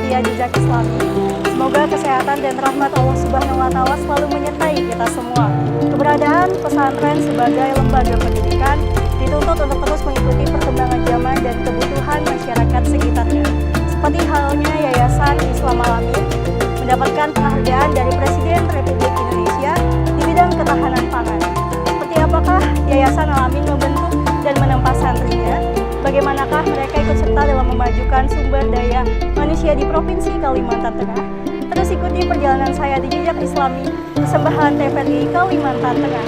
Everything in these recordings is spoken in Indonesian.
setia jejak Islami. Semoga kesehatan dan rahmat Allah Subhanahu wa Ta'ala selalu menyertai kita semua. Keberadaan pesantren sebagai lembaga pendidikan dituntut untuk terus mengikuti perkembangan zaman dan kebutuhan masyarakat sekitarnya. Seperti halnya Yayasan Islam Al-Amin mendapatkan penghargaan dari Presiden Republik Indonesia di bidang ketahanan pangan. Seperti apakah Yayasan Al-Amin membentuk dan menempa santrinya? Bagaimanakah mereka ikut serta dalam memajukan sumber daya manusia di Provinsi Kalimantan Tengah? Terus ikuti perjalanan saya di Jejak Islami, persembahan TVRI Kalimantan Tengah.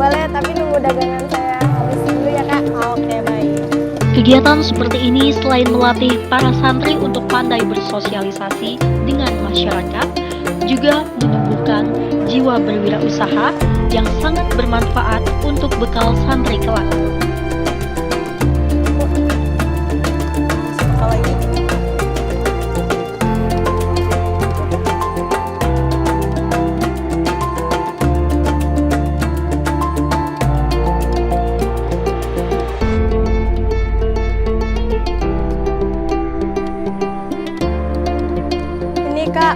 Boleh, tapi nunggu dagangan saya habis dulu ya Kak. Oke, baik. Kegiatan seperti ini selain melatih para santri untuk pandai bersosialisasi dengan masyarakat, juga menumbuhkan jiwa berwirausaha yang sangat bermanfaat untuk bekal santri kelak. Kak,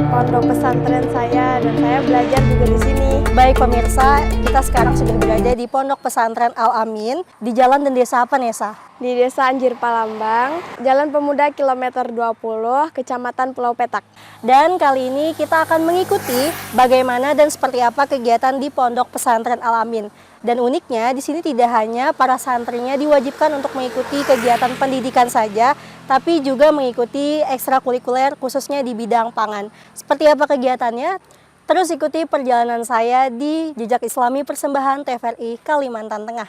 pondok pesantren saya dan saya belajar juga di sini. Baik pemirsa, kita sekarang sudah berada di Pondok Pesantren Al-Amin di Jalan dan Desa apa, Nesa? Di Desa Anjir Palambang, Jalan Pemuda kilometer 20, Kecamatan Pulau Petak. Dan kali ini kita akan mengikuti bagaimana dan seperti apa kegiatan di Pondok Pesantren Al-Amin. Dan uniknya di sini tidak hanya para santrinya diwajibkan untuk mengikuti kegiatan pendidikan saja, tapi juga mengikuti ekstrakurikuler khususnya di bidang pangan. Seperti apa kegiatannya? Terus ikuti perjalanan saya di Jejak Islami Persembahan TVRI Kalimantan Tengah.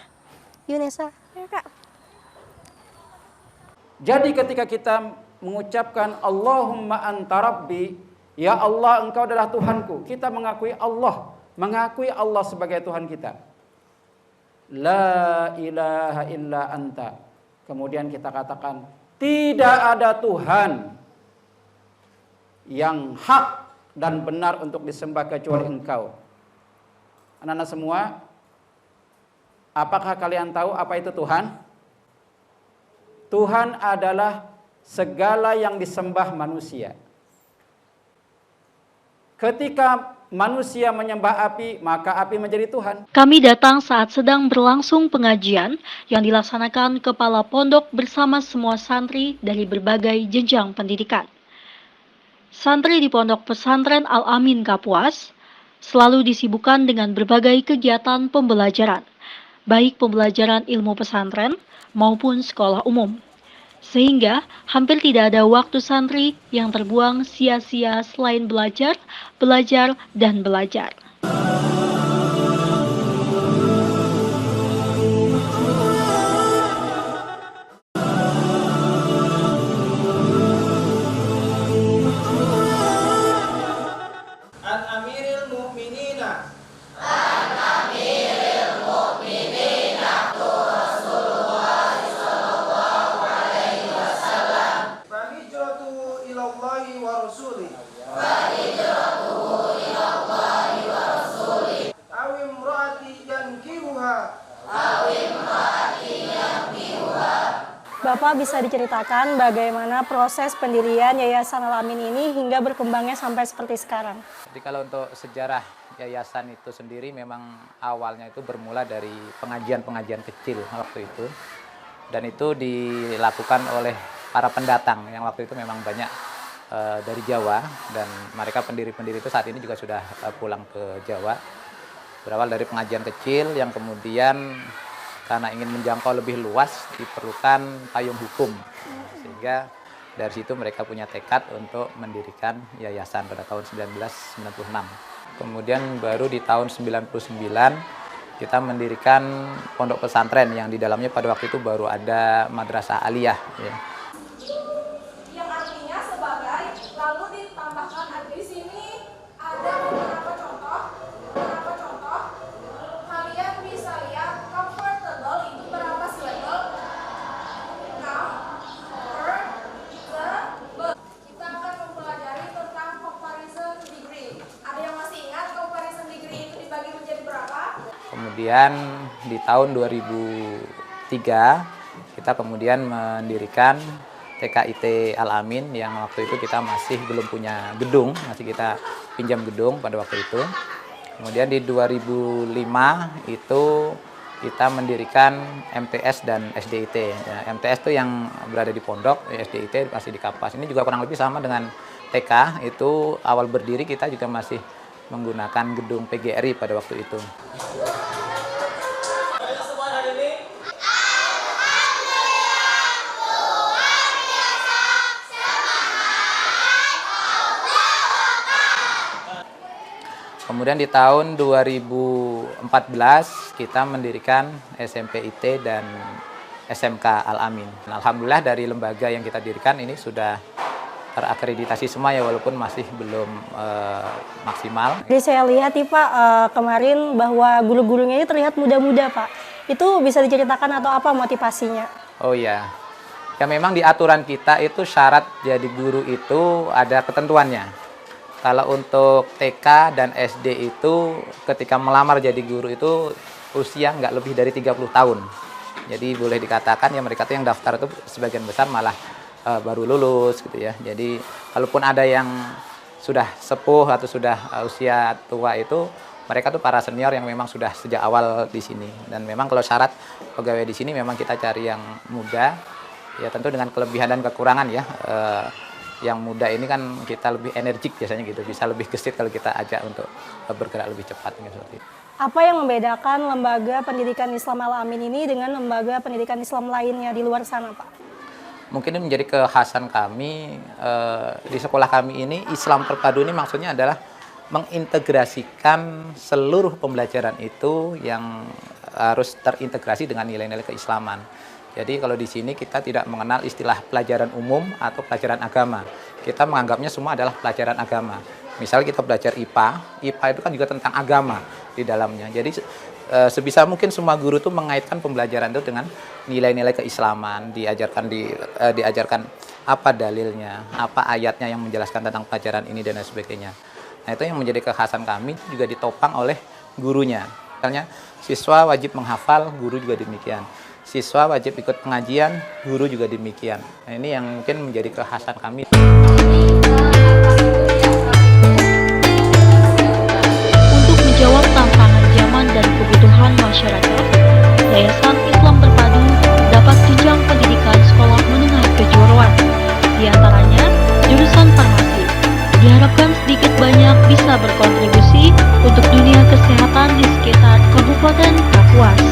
Yunesa. Ya Kak. Jadi ketika kita mengucapkan Allahumma anta rabbi, ya Allah engkau adalah Tuhanku, kita mengakui Allah sebagai Tuhan kita. La ilaha illa anta. Kemudian kita katakan tidak ada Tuhan yang hak dan benar untuk disembah kecuali Engkau. Anak-anak semua, apakah kalian tahu apa itu Tuhan? Tuhan adalah segala yang disembah manusia. Ketika manusia menyembah api, maka api menjadi Tuhan. Kami datang saat sedang berlangsung pengajian yang dilaksanakan kepala pondok bersama semua santri dari berbagai jenjang pendidikan. Santri di Pondok Pesantren Al-Amin Kapuas selalu disibukkan dengan berbagai kegiatan pembelajaran, baik pembelajaran ilmu pesantren maupun sekolah umum. Sehingga hampir tidak ada waktu santri yang terbuang sia-sia selain belajar, dan belajar. Bapak bisa diceritakan bagaimana proses pendirian Yayasan Al-Amin ini hingga berkembangnya sampai seperti sekarang? Jadi kalau untuk sejarah yayasan itu sendiri memang awalnya itu bermula dari pengajian-pengajian kecil waktu itu. Dan itu dilakukan oleh para pendatang yang waktu itu memang banyak dari Jawa, dan mereka pendiri-pendiri itu saat ini juga sudah pulang ke Jawa. Berawal dari pengajian kecil yang kemudian karena ingin menjangkau lebih luas diperlukan payung hukum. Sehingga dari situ mereka punya tekad untuk mendirikan yayasan pada tahun 1996. Kemudian baru di tahun 99 kita mendirikan pondok pesantren yang di dalamnya pada waktu itu baru ada madrasah aliyah. Ya. Yang artinya sebagai, lalu ditambahkan di sini ada beberapa contoh. Kalian bisa lihat comfortable itu berapa sih level? Comfortable. Kita akan mempelajari tentang comparison degree. Ada yang masih ingat comparison degree itu dibagi menjadi berapa? Kemudian di tahun 2003 kita kemudian mendirikan TKIT Al-Amin yang waktu itu kita masih belum punya gedung, masih kita pinjam gedung pada waktu itu. Kemudian di 2005 itu kita mendirikan MTS dan SDIT. Ya, MTS itu yang berada di pondok, SDIT masih di Kapas. Ini juga kurang lebih sama dengan TK, itu awal berdiri kita juga masih menggunakan gedung PGRI pada waktu itu. Kemudian di tahun 2014 kita mendirikan SMP IT dan SMK Al-Amin. Alhamdulillah dari lembaga yang kita dirikan ini sudah terakreditasi semua ya, walaupun masih belum maksimal. Jadi saya lihat nih Pak, kemarin bahwa guru-gurunya ini terlihat muda-muda Pak. Itu bisa diceritakan atau apa motivasinya? Oh iya, ya memang di aturan kita itu syarat jadi guru itu ada ketentuannya. Kalau untuk TK dan SD itu ketika melamar jadi guru itu usia nggak lebih dari 30 tahun. Jadi boleh dikatakan ya mereka tuh yang daftar itu sebagian besar malah baru lulus gitu ya. Jadi kalaupun ada yang sudah sepuh atau sudah usia tua itu mereka tuh para senior yang memang sudah sejak awal di sini. Dan memang kalau syarat pegawai di sini memang kita cari yang muda, ya tentu dengan kelebihan dan kekurangan ya. Yang muda ini kan kita lebih energik biasanya gitu, bisa lebih gesit kalau kita ajak untuk bergerak lebih cepat gitu, seperti itu. Apa yang membedakan lembaga pendidikan Islam Al-Amin ini dengan lembaga pendidikan Islam lainnya di luar sana Pak? Mungkin ini menjadi kekhasan kami di sekolah kami ini. Islam terpadu ini maksudnya adalah mengintegrasikan seluruh pembelajaran itu yang harus terintegrasi dengan nilai-nilai keislaman. Jadi kalau di sini kita tidak mengenal istilah pelajaran umum atau pelajaran agama. Kita menganggapnya semua adalah pelajaran agama. Misal kita belajar IPA, IPA itu kan juga tentang agama di dalamnya. Jadi sebisa mungkin semua guru itu mengaitkan pembelajaran itu dengan nilai-nilai keislaman, diajarkan apa dalilnya, apa ayatnya yang menjelaskan tentang pelajaran ini dan lain sebagainya. Nah itu yang menjadi kekhasan kami, juga ditopang oleh gurunya. Misalnya siswa wajib menghafal, guru juga demikian. Siswa wajib ikut pengajian, guru juga demikian. Nah, ini yang mungkin menjadi kekhasan kami. Untuk menjawab tantangan zaman dan kebutuhan masyarakat, Yayasan Islam Terpadu dapat jenjang pendidikan sekolah menengah kejuruan. Di antaranya, jurusan farmasi. Diharapkan sedikit banyak bisa berkontribusi untuk dunia kesehatan di sekitar Kabupaten Kapuas.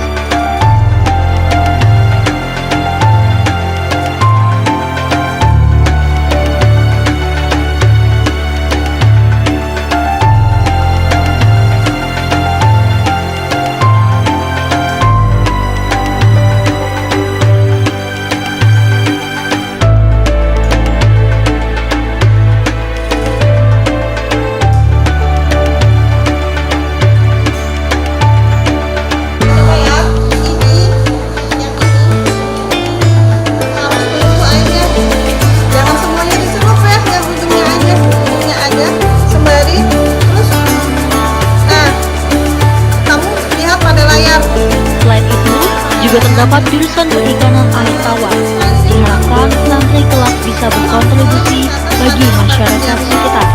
Juga terdapat jurusan perikanan air tawar. Diharapkan santri kelak bisa berkontribusi bagi masyarakat sekitar,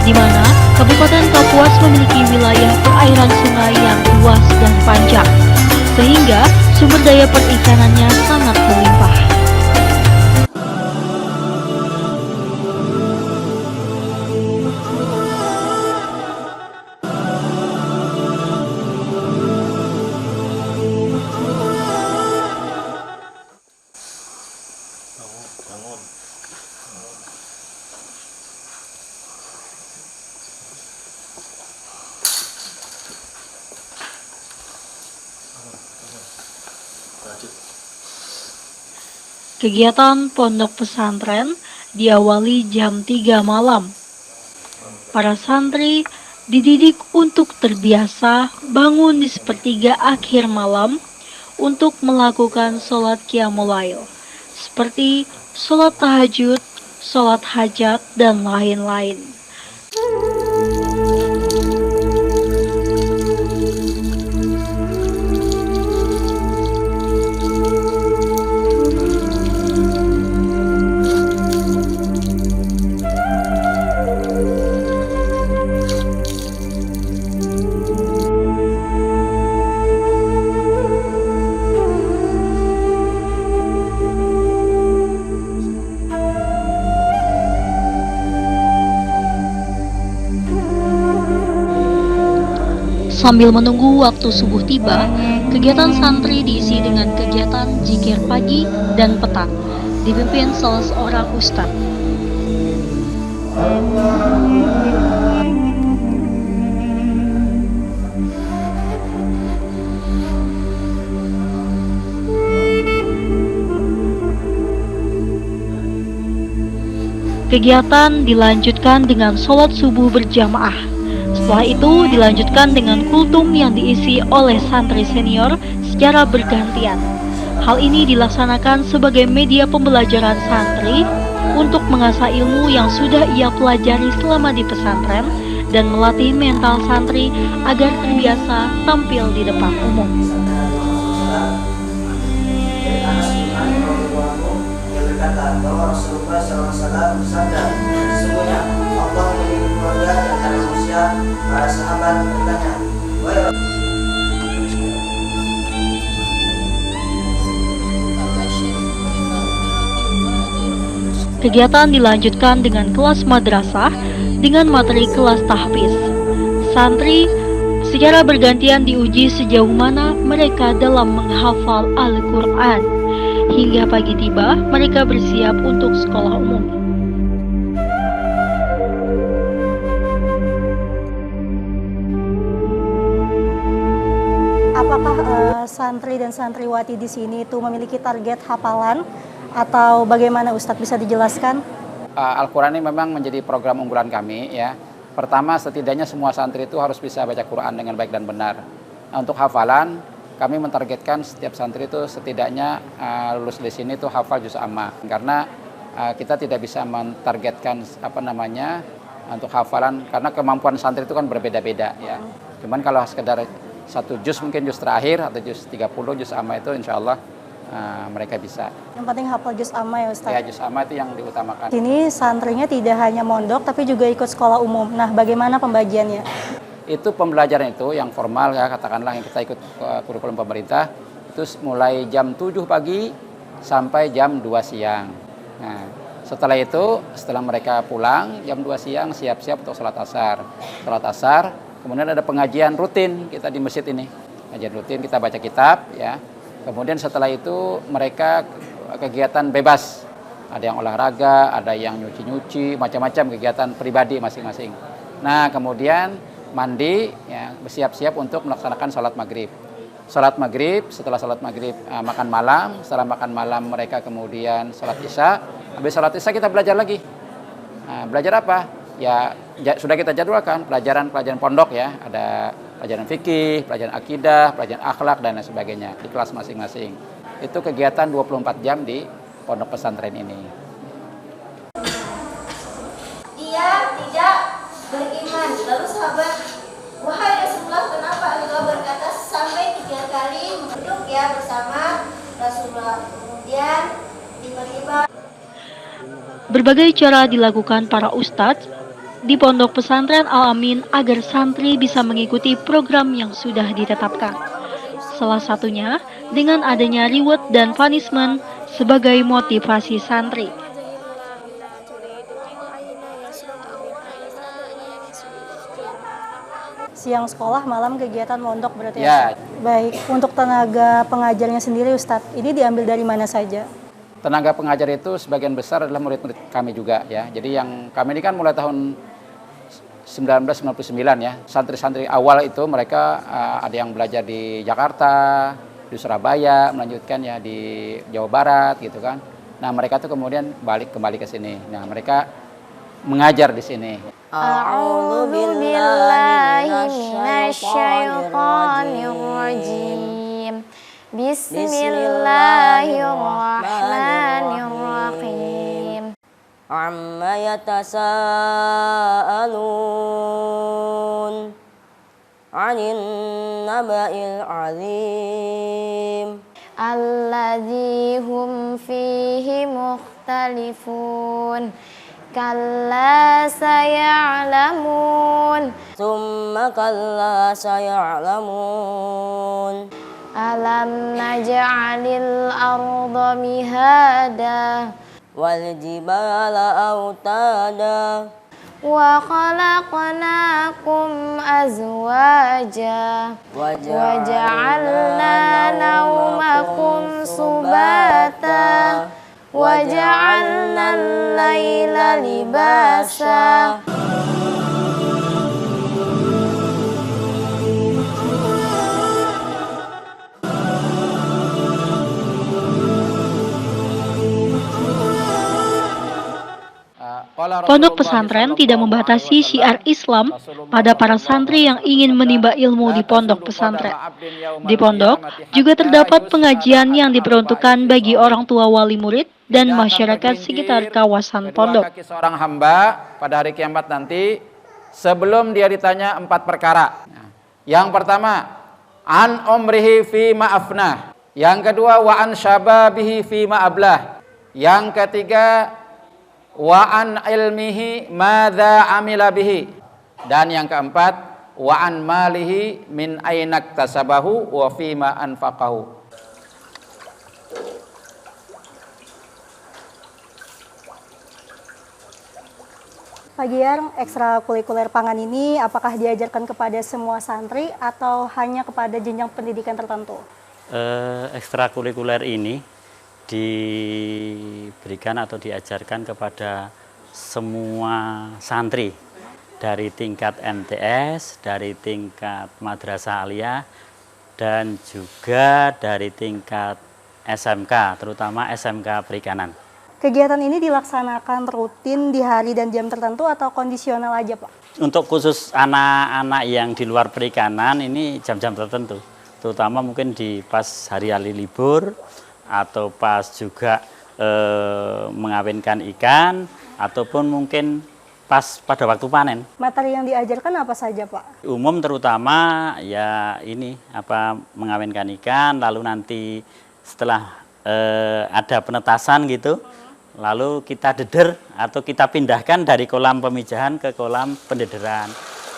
di mana Kabupaten Kapuas memiliki wilayah perairan sungai yang luas dan panjang, sehingga sumber daya perikanannya sangat melimpah. Kegiatan pondok pesantren diawali jam 3 malam. Para santri dididik untuk terbiasa bangun di sepertiga akhir malam untuk melakukan sholat qiyamul lail, seperti sholat tahajud, sholat hajat, dan lain-lain. Sambil menunggu waktu subuh tiba, kegiatan santri diisi dengan kegiatan zikir pagi dan petang, dipimpin salah seorang ustadz. Kegiatan dilanjutkan dengan sholat subuh berjamaah. Setelah itu dilanjutkan dengan kultum yang diisi oleh santri senior secara bergantian. Hal ini dilaksanakan sebagai media pembelajaran santri untuk mengasah ilmu yang sudah ia pelajari selama di pesantren dan melatih mental santri agar terbiasa tampil di depan umum. Berkata bahwa Rasulullah SAW bersabda, sesungguhnya Allah memiliki keluarga di antara manusia. Para sahabat bertanya, wahai Kegiatan dilanjutkan dengan kelas madrasah dengan materi kelas tahfiz. Santri secara bergantian diuji sejauh mana mereka dalam menghafal Al-Quran. Hingga pagi tiba, mereka bersiap untuk sekolah umum. Apakah santri dan santriwati di sini itu memiliki target hafalan atau bagaimana Ustadz, bisa dijelaskan? Al-Quran ini memang menjadi program unggulan kami ya. Pertama, setidaknya semua santri itu harus bisa baca Quran dengan baik dan benar. Nah, untuk hafalan, kami mentargetkan setiap santri itu setidaknya lulus di sini itu hafal juz amma. Karena kita tidak bisa mentargetkan untuk hafalan karena kemampuan santri itu kan berbeda-beda ya. Cuman kalau sekedar satu juz, mungkin juz terakhir atau juz 30 juz amma itu insya Allah mereka bisa. Yang penting hafal juz amma ya Ustadz? Ya, juz amma itu yang diutamakan. Sini santrinya tidak hanya mondok tapi juga ikut sekolah umum. Nah, bagaimana pembagiannya? Itu pembelajaran itu yang formal ya, katakanlah yang kita ikut kurikulum pemerintah itu mulai jam 7 pagi sampai jam 2 siang. Nah, setelah mereka pulang jam 2 siang siap-siap untuk sholat asar. Sholat asar, kemudian ada pengajian rutin kita di masjid ini. Pengajian rutin, kita baca kitab ya. Kemudian setelah itu mereka kegiatan bebas. Ada yang olahraga, ada yang nyuci-nyuci, macam-macam kegiatan pribadi masing-masing. Nah, kemudian mandi, ya, bersiap-siap untuk melaksanakan sholat maghrib. Sholat maghrib, setelah sholat maghrib makan malam, setelah makan malam mereka kemudian sholat isya. Habis sholat isya kita belajar lagi. Nah, belajar apa? Ya, sudah kita jadwalkan pelajaran pondok ya. Ada pelajaran fikih, pelajaran akidah, pelajaran akhlak dan lain sebagainya di kelas masing-masing. Itu kegiatan 24 jam di pondok pesantren ini. Dia tidak beriman. Lalu sahabat, wahai Rasulullah, kenapa engkau berkata sampai 3 kali duduk ya bersama Rasulullah? Kemudian tiba-tiba Berbagai cara dilakukan para ustadz di pondok pesantren Al-Amin agar santri bisa mengikuti program yang sudah ditetapkan. Salah satunya dengan adanya reward dan punishment sebagai motivasi santri. Siang sekolah, malam kegiatan mondok berarti Ya. Baik, untuk tenaga pengajarnya sendiri Ustadz, ini diambil dari mana saja? Tenaga pengajar itu sebagian besar adalah murid-murid kami juga ya. Jadi yang kami ini kan mulai tahun 1999 ya. Santri-santri awal itu mereka ada yang belajar di Jakarta, di Surabaya, melanjutkan ya di Jawa Barat gitu kan. Nah, mereka tuh kemudian kembali ke sini. Nah, mereka mengajar di sini. A'udzu billahi minasyaitonir rajim. Bismillahirrahmanirrahim. Amma yatasaalun 'anil naba'il 'azim Alladzi hum fihi mukhtalifun. Kalla saya'lamun. Tsumma kalla saya'lamun Alam naj'alil arda mihada wal jibala autada wa khalaqnakum azwaja wa ja'alna naumakum subata wa ja'alna al-laila libasa. Pondok pesantren tidak membatasi syiar Islam pada para santri yang ingin menimba ilmu di pondok pesantren. Di pondok juga terdapat pengajian yang diperuntukkan bagi orang tua wali murid dan masyarakat sekitar kawasan pondok. Seorang hamba pada hari kiamat nanti sebelum dia ditanya 4 perkara. Yang pertama, an umrihi fi ma'afnah. Yang kedua, wa an syababihi fi ma'ablah. Yang ketiga, wa an ilmihi madza amila bihi. Dan yang keempat, wa an malihi min ainak tasabahu wa fima anfaqahu. Pak Giar, ekstrakurikuler pangan ini apakah diajarkan kepada semua santri atau hanya kepada jenjang pendidikan tertentu? Ekstrakurikuler ini diberikan atau diajarkan kepada semua santri dari tingkat MTS, dari tingkat madrasah aliyah, dan juga dari tingkat SMK, terutama SMK Perikanan. Kegiatan ini dilaksanakan rutin di hari dan jam tertentu atau kondisional aja, Pak? Untuk khusus anak-anak yang di luar perikanan ini jam-jam tertentu, terutama mungkin di pas hari-hari libur atau pas juga mengawinkan ikan ataupun mungkin pas pada waktu panen. Materi yang diajarkan apa saja, Pak? Umum terutama ya ini mengawinkan ikan, lalu nanti setelah ada penetasan gitu, lalu kita deder atau kita pindahkan dari kolam pemijahan ke kolam pendederan.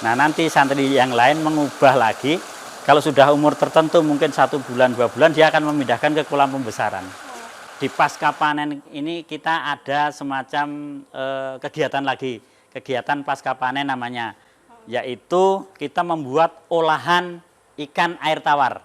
Nah, nanti santri yang lain mengubah lagi. Kalau sudah umur tertentu mungkin 1 bulan, 2 bulan, dia akan memindahkan ke kolam pembesaran. Di pasca panen ini kita ada semacam kegiatan lagi. Kegiatan pasca panen namanya. Yaitu kita membuat olahan ikan air tawar.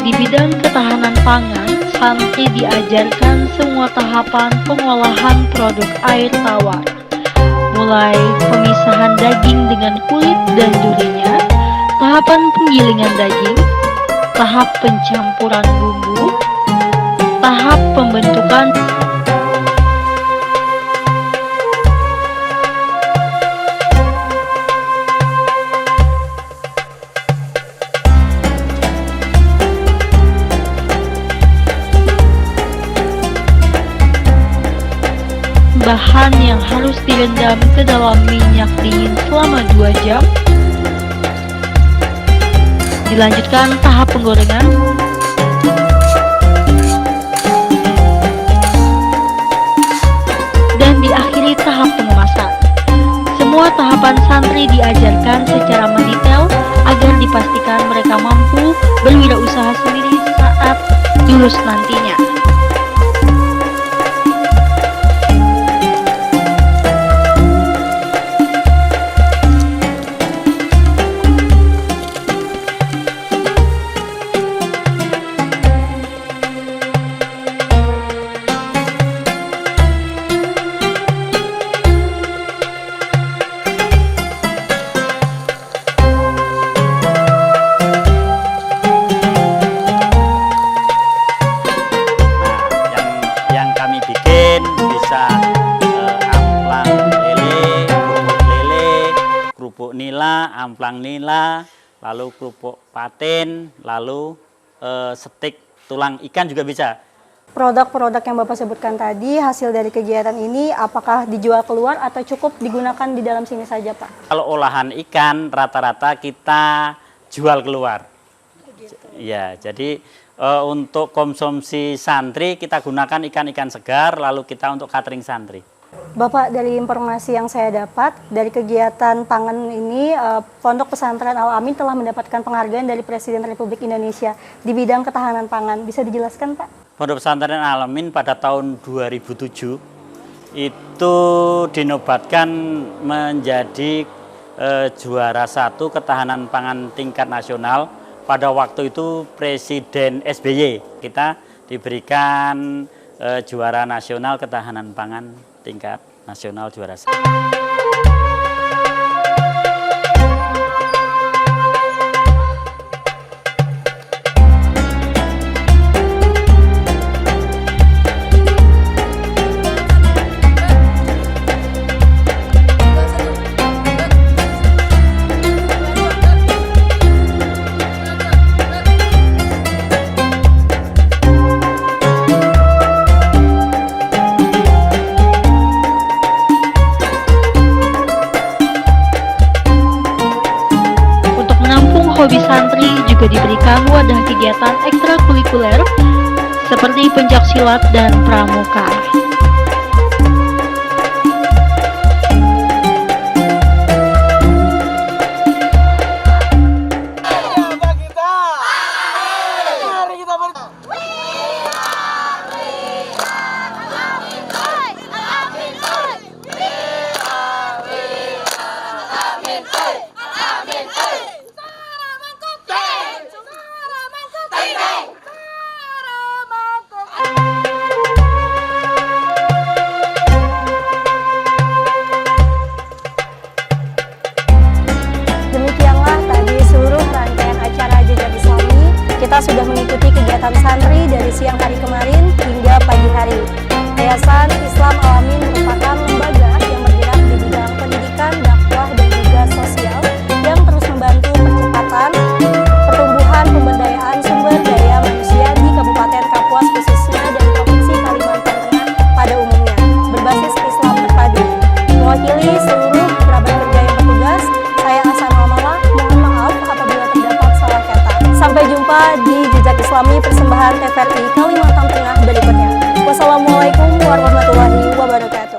Di bidang ketahanan pangan, santri diajarkan semua tahapan pengolahan produk air tawar, mulai pemisahan daging dengan kulit dan durinya, tahapan penggilingan daging, tahap pencampuran bumbu, tahap pembentukan bahan yang harus direndam ke dalam minyak dingin selama 2 jam. Dilanjutkan tahap penggorengan. Dan diakhiri tahap pengemasan. Semua tahapan santri diajarkan secara mendetail agar dipastikan mereka mampu berwirausaha sendiri saat lulus nantinya. nila, amplang nila, lalu kerupuk patin, lalu stik tulang ikan juga bisa. Produk-produk yang Bapak sebutkan tadi, hasil dari kegiatan ini apakah dijual keluar atau cukup digunakan di dalam sini saja, Pak? Kalau olahan ikan rata-rata kita jual keluar. Ya, jadi untuk konsumsi santri kita gunakan ikan-ikan segar, lalu kita untuk catering santri. Bapak, dari informasi yang saya dapat, dari kegiatan pangan ini, Pondok Pesantren Al-Amin telah mendapatkan penghargaan dari Presiden Republik Indonesia di bidang ketahanan pangan. Bisa dijelaskan, Pak? Pondok Pesantren Al-Amin pada tahun 2007 itu dinobatkan menjadi juara 1 ketahanan pangan tingkat nasional. Pada waktu itu Presiden SBY, kita diberikan juara nasional ketahanan pangan tingkat nasional juara 1. Hobi santri juga diberikan wadah kegiatan ekstrakurikuler seperti pencaksilat dan pramuka. Kita sudah mengikuti kegiatan santri dari siang hari kemarin hingga pagi hari. Yayasan Islam Al-Amin merupakan lembaga yang bergerak di bidang pendidikan, dakwah, dan juga sosial yang terus membantu percepatan pertumbuhan pemberdayaan sumber daya manusia di Kabupaten Kapuas khususnya dan Provinsi Kalimantan Tengah pada umumnya, berbasis Islam terpadu. Mewakili seluruh kerabat kerja yang bertugas, saya Hasan Amala, mohon maaf apabila terdapat salah kata. Sampai jumpa di Jejak Islami persembahan TVRI Kalimantan Tengah berikutnya. Wassalamualaikum warahmatullahi wabarakatuh.